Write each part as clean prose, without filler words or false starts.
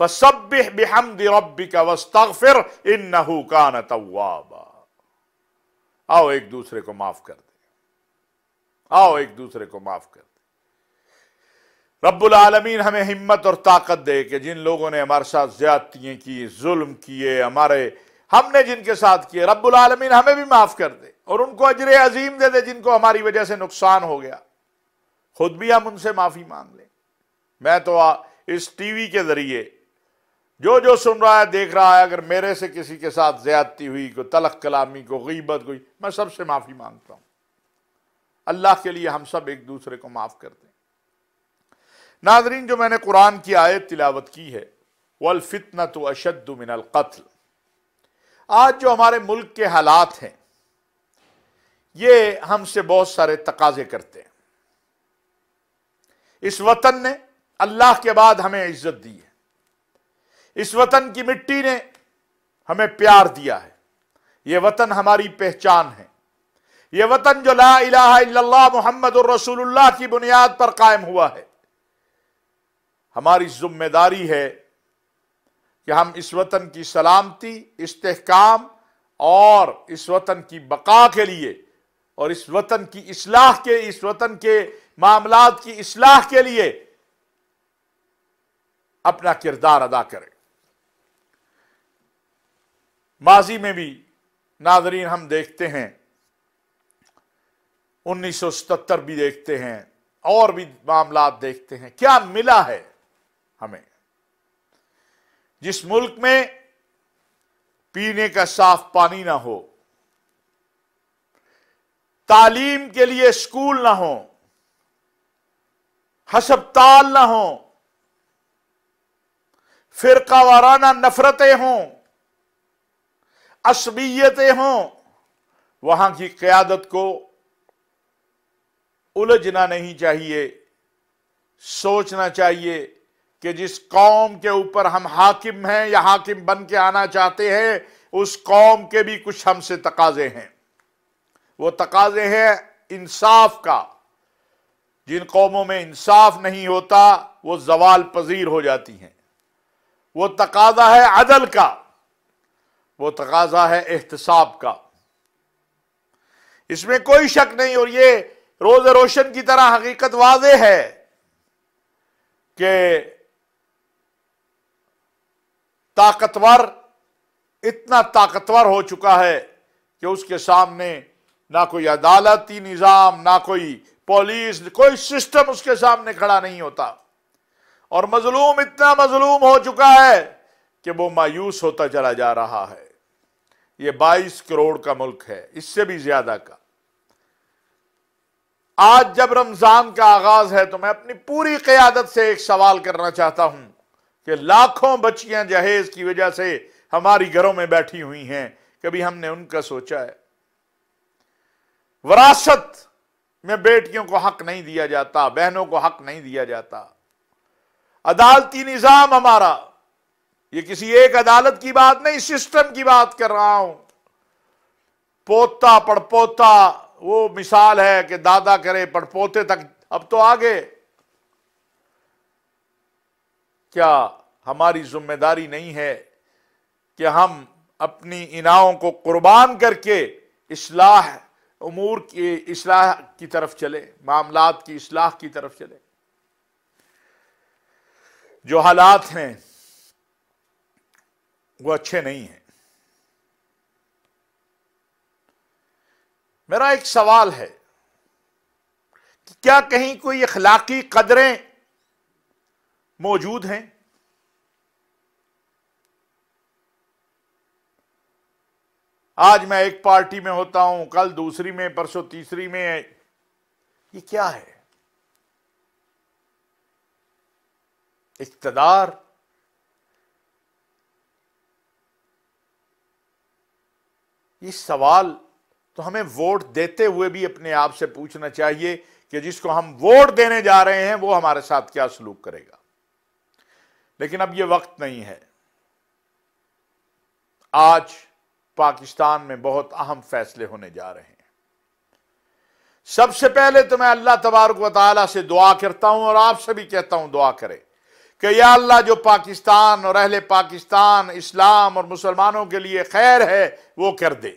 فسبح بحمد ربک واستغفر انہ کان توابا۔ آؤ ایک دوسرے کو معاف کر دیں، آؤ ایک دوسرے کو معاف کر دیں۔ رب العالمین ہمیں ہمت اور طاقت دے کہ جن لوگوں نے ہمارے ساتھ زیادتیاں کی، ظلم کیے، ہم نے جن کے ساتھ کیے، رب العالمین ہمیں بھی معاف کر دے اور ان کو اجر عظیم دے دے جن کو ہماری وجہ سے نقصان ہو گیا۔ خود بھی ہم ان سے معافی مانگ لیں۔ میں تو اس ٹی وی کے ذریعے جو سن رہا ہے، دیکھ رہا ہے، اگر میرے سے کسی کے ساتھ زیادتی ہوئی، کوئی تلخ کلامی، کوئی غیبت ہوئی، میں سب سے معافی مانگتا ہوں۔ اللہ کے لیے ہم سب ایک دوسرے کو معاف کر دیں۔ ناظرین، جو میں نے قرآن کی آیت تلاوت کی ہے، وَالْفِتْنَةُ أَشَدُّ مِنَ الْقَتْلِ، آج جو ہمارے ملک کے حالات ہیں یہ ہم سے بہت سارے تقاضے کرتے ہیں۔ اس وطن نے اللہ کے بعد ہمیں عزت دی ہے، اس وطن کی مٹی نے ہمیں پیار دیا ہے، یہ وطن ہماری پہچان ہے، یہ وطن جو لا الہ الا اللہ محمد الرسول اللہ کی بنیاد پر قائم ہوا ہے۔ ہماری ذمہ داری ہے کہ ہم اس وطن کی سلامتی، استحکام اور اس وطن کی بقا کے لیے اور اس وطن کی اصلاح کے، اس وطن کے معاملات کی اصلاح کے لیے اپنا کردار ادا کریں۔ ماضی میں بھی ناظرین ہم دیکھتے ہیں، 1977 بھی دیکھتے ہیں اور بھی معاملات دیکھتے ہیں، کیا ملا ہے ہمیں؟ جس ملک میں پینے کا صاف پانی نہ ہو، تعلیم کے لیے اسکول نہ ہو، ہسپتال نہ ہو، فرقہ وارانہ نفرتیں ہوں، عصبیتیں ہوں، وہاں کی قیادت کو الجھنا نہیں چاہیے، سوچنا چاہیے کہ جس قوم کے اوپر ہم حاکم ہیں یا حاکم بن کے آنا چاہتے ہیں، اس قوم کے بھی کچھ ہم سے تقاضے ہیں۔ وہ تقاضے ہیں انصاف کا۔ جن قوموں میں انصاف نہیں ہوتا وہ زوال پذیر ہو جاتی ہیں۔ وہ تقاضا ہے عدل کا، وہ تقاضا ہے احتساب کا۔ اس میں کوئی شک نہیں، اور یہ روز روشن کی طرح حقیقت واضح ہے کہ طاقتور اتنا طاقتور ہو چکا ہے کہ اس کے سامنے نہ کوئی عدالتی نظام، نہ کوئی پولیس، کوئی سسٹم اس کے سامنے کھڑا نہیں ہوتا، اور مظلوم اتنا مظلوم ہو چکا ہے کہ وہ مایوس ہوتا چلا جا رہا ہے۔ یہ 22 کروڑ کا ملک ہے، اس سے بھی زیادہ کا۔ آج جب رمضان کا آغاز ہے تو میں اپنی پوری قیادت سے ایک سوال کرنا چاہتا ہوں کہ لاکھوں بچیاں جہیز کی وجہ سے ہماری گھروں میں بیٹھی ہوئی ہیں، کبھی ہم نے ان کا سوچا ہے؟ وراثت میں بیٹیوں کو حق نہیں دیا جاتا، بہنوں کو حق نہیں دیا جاتا۔ عدالتی نظام ہمارا، یہ کسی ایک عدالت کی بات نہیں، سسٹم کی بات کر رہا ہوں۔ پوتا پڑپوتا، وہ مثال ہے کہ دادا کرے پڑپوتے تک، اب تو آگے۔ کیا ہماری ذمہ داری نہیں ہے کہ ہم اپنی اناؤں کو قربان کر کے اصلاح امور کی اصلاح کی طرف چلے، معاملات کی اصلاح کی طرف چلے؟ جو حالات ہیں وہ اچھے نہیں ہیں۔ میرا ایک سوال ہے کہ کیا کہیں کوئی اخلاقی قدریں موجود ہیں؟ آج میں ایک پارٹی میں ہوتا ہوں، کل دوسری میں، پرسوں تیسری میں، یہ کیا ہے؟ اقتدار؟ یہ سوال تو ہمیں ووٹ دیتے ہوئے بھی اپنے آپ سے پوچھنا چاہیے کہ جس کو ہم ووٹ دینے جا رہے ہیں وہ ہمارے ساتھ کیا سلوک کرے گا۔ لیکن اب یہ وقت نہیں ہے۔ آج پاکستان میں بہت اہم فیصلے ہونے جا رہے ہیں۔ سب سے پہلے تو میں اللہ تبارک و تعالیٰ سے دعا کرتا ہوں اور آپ سے بھی کہتا ہوں دعا کریں کہ یا اللہ جو پاکستان اور اہل پاکستان، اسلام اور مسلمانوں کے لیے خیر ہے وہ کر دے۔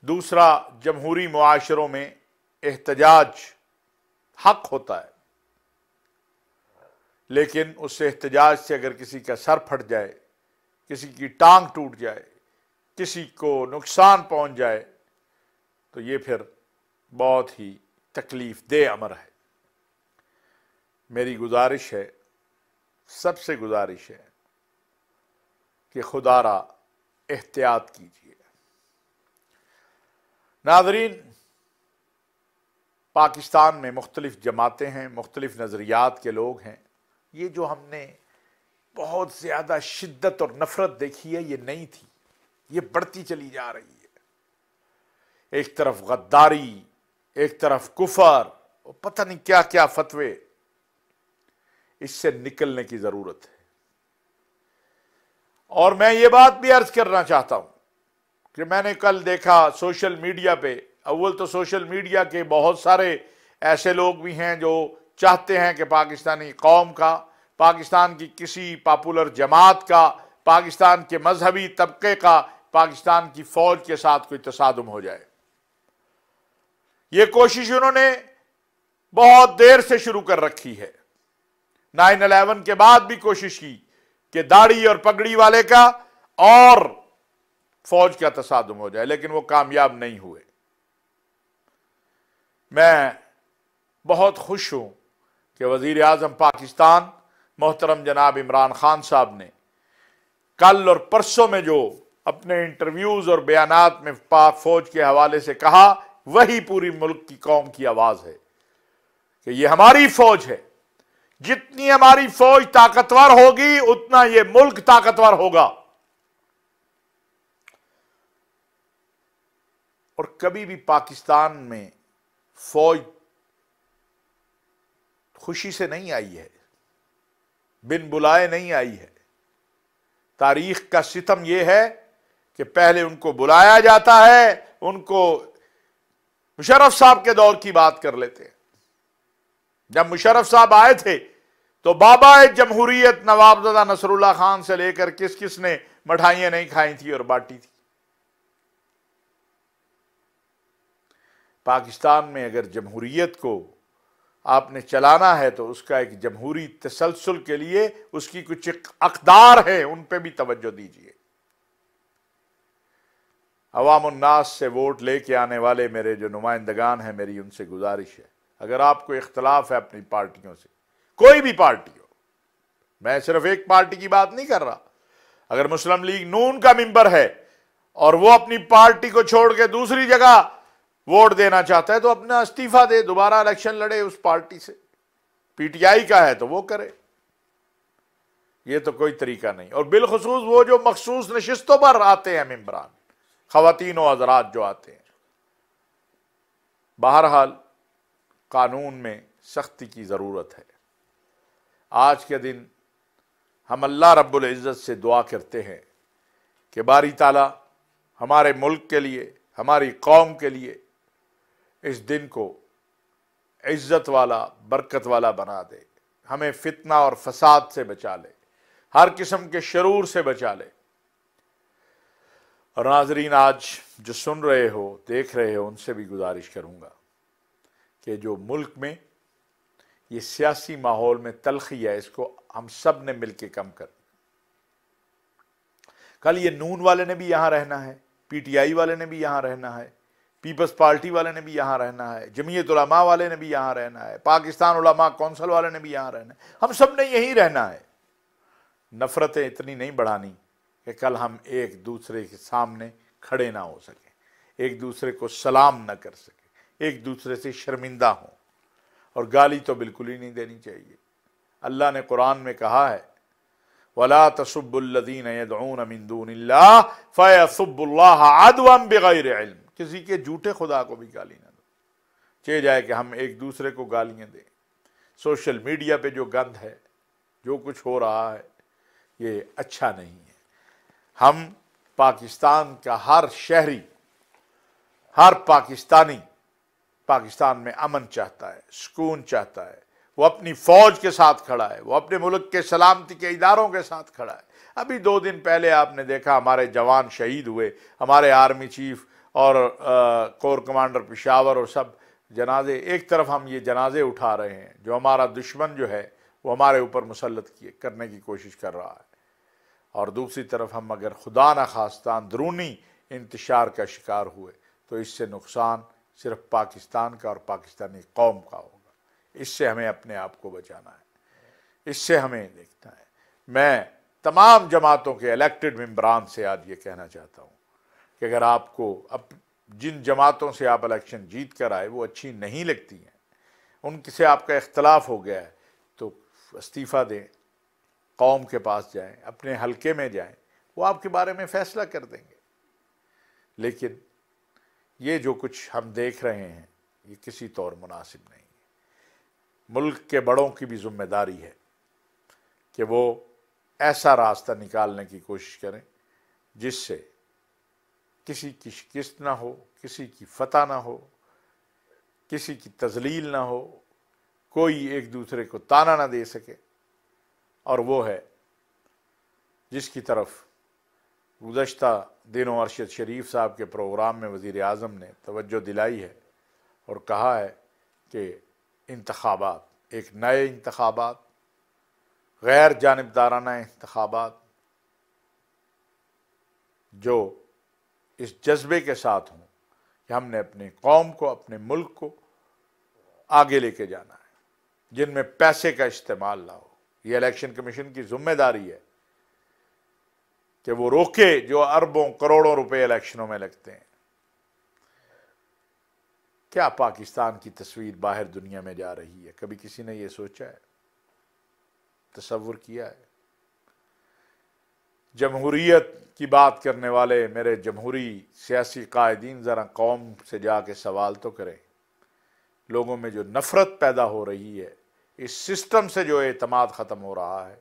دوسرا، جمہوری معاشروں میں احتجاج حق ہوتا ہے، لیکن اس احتجاج سے اگر کسی کا سر پھٹ جائے، کسی کی ٹانگ ٹوٹ جائے، کسی کو نقصان پہنچ جائے تو یہ پھر بہت ہی تکلیف دہ امر ہے۔ میری گزارش ہے، سب سے گزارش ہے کہ خدا را احتیاط کیجیے۔ ناظرین، پاکستان میں مختلف جماعتیں ہیں، مختلف نظریات کے لوگ ہیں۔ یہ جو ہم نے بہت زیادہ شدت اور نفرت دیکھی ہے، یہ نہیں تھی، یہ بڑھتی چلی جا رہی ہے۔ ایک طرف غداری، ایک طرف کفر، اور پتہ نہیں کیا کیا فتوے۔ اس سے نکلنے کی ضرورت ہے۔ اور میں یہ بات بھی عرض کرنا چاہتا ہوں کہ میں نے کل دیکھا سوشل میڈیا پہ، اول تو سوشل میڈیا کے بہت سارے ایسے لوگ بھی ہیں جو چاہتے ہیں کہ پاکستانی قوم کا، پاکستان کی کسی پاپولر جماعت کا، پاکستان کے مذہبی طبقے کا پاکستان کی فوج کے ساتھ کوئی تصادم ہو جائے۔ یہ کوشش انہوں نے بہت دیر سے شروع کر رکھی ہے۔ 9/11 کے بعد بھی کوشش کی کہ داڑھی اور پگڑی والے کا اور فوج کا تصادم ہو جائے، لیکن وہ کامیاب نہیں ہوئے۔ میں بہت خوش ہوں کہ وزیر اعظم پاکستان محترم جناب عمران خان صاحب نے کل اور پرسوں میں جو اپنے انٹرویوز اور بیانات میں پاک فوج کے حوالے سے کہا، وہی پوری ملک کی قوم کی آواز ہے کہ یہ ہماری فوج ہے۔ جتنی ہماری فوج طاقتور ہوگی اتنا یہ ملک طاقتور ہوگا۔ اور کبھی بھی پاکستان میں فوج خوشی سے نہیں آئی ہے، بن بلائے نہیں آئی ہے۔ تاریخ کا ستم یہ ہے کہ پہلے ان کو بلایا جاتا ہے، ان کو مشرف صاحب کے دور کی بات کر لیتے ہیں۔ جب مشرف صاحب آئے تھے تو بابا جمہوریت نوابزادہ نصر اللہ خان سے لے کر کس کس نے مٹھائیاں نہیں کھائی تھی اور بانٹی تھی۔ پاکستان میں اگر جمہوریت کو آپ نے چلانا ہے تو اس کا ایک جمہوری تسلسل کے لیے اس کی کچھ اقدار ہیں، ان پہ بھی توجہ دیجیے۔ عوام الناس سے ووٹ لے کے آنے والے میرے جو نمائندگان ہیں، میری ان سے گزارش ہے، اگر آپ کو اختلاف ہے اپنی پارٹیوں سے، کوئی بھی پارٹی ہو، میں صرف ایک پارٹی کی بات نہیں کر رہا، اگر مسلم لیگ نون کا ممبر ہے اور وہ اپنی پارٹی کو چھوڑ کے دوسری جگہ ووٹ دینا چاہتا ہے تو اپنا استعفیٰ دے، دوبارہ الیکشن لڑے اس پارٹی سے۔ پی ٹی آئی کا ہے تو وہ کرے، یہ تو کوئی طریقہ نہیں۔ اور بالخصوص وہ جو مخصوص نشستوں پر آتے ہیں ممبران، خواتین و حضرات جو آتے ہیں، بہرحال قانون میں سختی کی ضرورت ہے۔ آج کے دن ہم اللہ رب العزت سے دعا کرتے ہیں کہ باری تعالیٰ ہمارے ملک کے لیے، ہماری قوم کے لیے اس دن کو عزت والا، برکت والا بنا دے، ہمیں فتنہ اور فساد سے بچا لے، ہر قسم کے شرور سے بچا لے۔ اور ناظرین، آج جو سن رہے ہو، دیکھ رہے ہو، ان سے بھی گزارش کروں گا کہ جو ملک میں یہ سیاسی ماحول میں تلخی ہے، اس کو ہم سب نے مل کے کم کر۔ کل یہ نون والے نے بھی یہاں رہنا ہے، پی ٹی آئی والے نے بھی یہاں رہنا ہے، پیپلز پارٹی والے نے بھی یہاں رہنا ہے، جمعیت علماء والے نے بھی یہاں رہنا ہے، پاکستان علماء کونسل والے نے بھی یہاں رہنا ہے، ہم سب نے یہیں رہنا ہے۔ نفرتیں اتنی نہیں بڑھانی کہ کل ہم ایک دوسرے کے سامنے کھڑے نہ ہو سکیں، ایک دوسرے کو سلام نہ کر سکیں، ایک دوسرے سے شرمندہ ہوں۔ اور گالی تو بالکل ہی نہیں دینی چاہیے۔ اللہ نے قرآن میں کہا ہے وَلَا تَسُبُّوا الَّذِينَ يَدْعُونَ مِن دُونِ اللَّهِ فَيَسُبُّوا اللَّهَ عَدْوًا بِغَيْرِ عِلْم۔ کسی کے جھوٹے خدا کو بھی گالی نہ دو، چاہے جائے کہ ہم ایک دوسرے کو گالیاں دیں۔ سوشل میڈیا پہ جو گند ہے، جو کچھ ہو رہا ہے، یہ اچھا نہیں ہے۔ ہم پاکستان کا ہر شہری، ہر پاکستانی پاکستان میں امن چاہتا ہے، سکون چاہتا ہے، وہ اپنی فوج کے ساتھ کھڑا ہے، وہ اپنے ملک کے سلامتی کے اداروں کے ساتھ کھڑا ہے۔ ابھی 2 دن پہلے آپ نے دیکھا ہمارے جوان شہید ہوئے، ہمارے آرمی چیف اور کور کمانڈر پشاور اور سب جنازے، ایک طرف ہم یہ جنازے اٹھا رہے ہیں، جو ہمارا دشمن جو ہے وہ ہمارے اوپر مسلط کرنے کی کوشش کر رہا ہے، اور دوسری طرف ہم اگر خدا نخواستہ اندرونی انتشار کا شکار ہوئے تو اس سے نقصان صرف پاکستان کا اور پاکستانی قوم کا ہوگا۔ اس سے ہمیں اپنے آپ کو بچانا ہے، اس سے ہمیں دیکھنا ہے۔ میں تمام جماعتوں کے الیکٹڈ ممبران سے آج یہ کہنا چاہتا ہوں کہ اگر آپ کو جن جماعتوں سے آپ الیکشن جیت کر آئے وہ اچھی نہیں لگتی ہیں، ان سے آپ کا اختلاف ہو گیا ہے، تو استعفیٰ دیں، قوم کے پاس جائیں، اپنے حلقے میں جائیں، وہ آپ کے بارے میں فیصلہ کر دیں گے۔ لیکن یہ جو کچھ ہم دیکھ رہے ہیں یہ کسی طور مناسب نہیں ہے۔ ملک کے بڑوں کی بھی ذمہ داری ہے کہ وہ ایسا راستہ نکالنے کی کوشش کریں جس سے کسی کی شکست نہ ہو، کسی کی فتح نہ ہو، کسی کی تذلیل نہ ہو، کوئی ایک دوسرے کو تانا نہ دے سکے، اور وہ ہے جس کی طرف گزشتہ دنوں ارشد شریف صاحب کے پروگرام میں وزیر اعظم نے توجہ دلائی ہے اور کہا ہے کہ انتخابات، ایک نئے انتخابات، غیر جانبدارانہ انتخابات جو اس جذبے کے ساتھ ہوں کہ ہم نے اپنے قوم کو، اپنے ملک کو آگے لے کے جانا ہے، جن میں پیسے کا استعمال نہ ہو۔ یہ الیکشن کمیشن کی ذمہ داری ہے کہ وہ روکے جو اربوں کروڑوں روپے الیکشنوں میں لگتے ہیں۔ کیا پاکستان کی تصویر باہر دنیا میں جا رہی ہے؟ کبھی کسی نے یہ سوچا ہے، تصور کیا ہے؟ جمہوریت کی بات کرنے والے میرے جمہوری سیاسی قائدین ذرا قوم سے جا کے سوال تو کریں۔ لوگوں میں جو نفرت پیدا ہو رہی ہے، اس سسٹم سے جو اعتماد ختم ہو رہا ہے،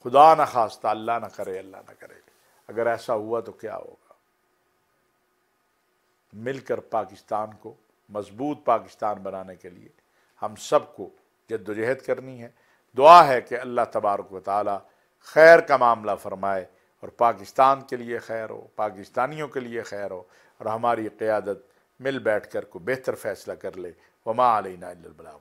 خدا نہ خواستہ، اللہ نہ کرے، اللہ نہ کرے، اگر ایسا ہوا تو کیا ہوگا؟ مل کر پاکستان کو مضبوط پاکستان بنانے کے لیے ہم سب کو جدوجہد کرنی ہے۔ دعا ہے کہ اللہ تبارک و تعالی خیر کا معاملہ فرمائے اور پاکستان کے لیے خیر ہو، پاکستانیوں کے لیے خیر ہو، اور ہماری قیادت مل بیٹھ کر کو بہتر فیصلہ کر لے۔ وما علینا الا البلاغ۔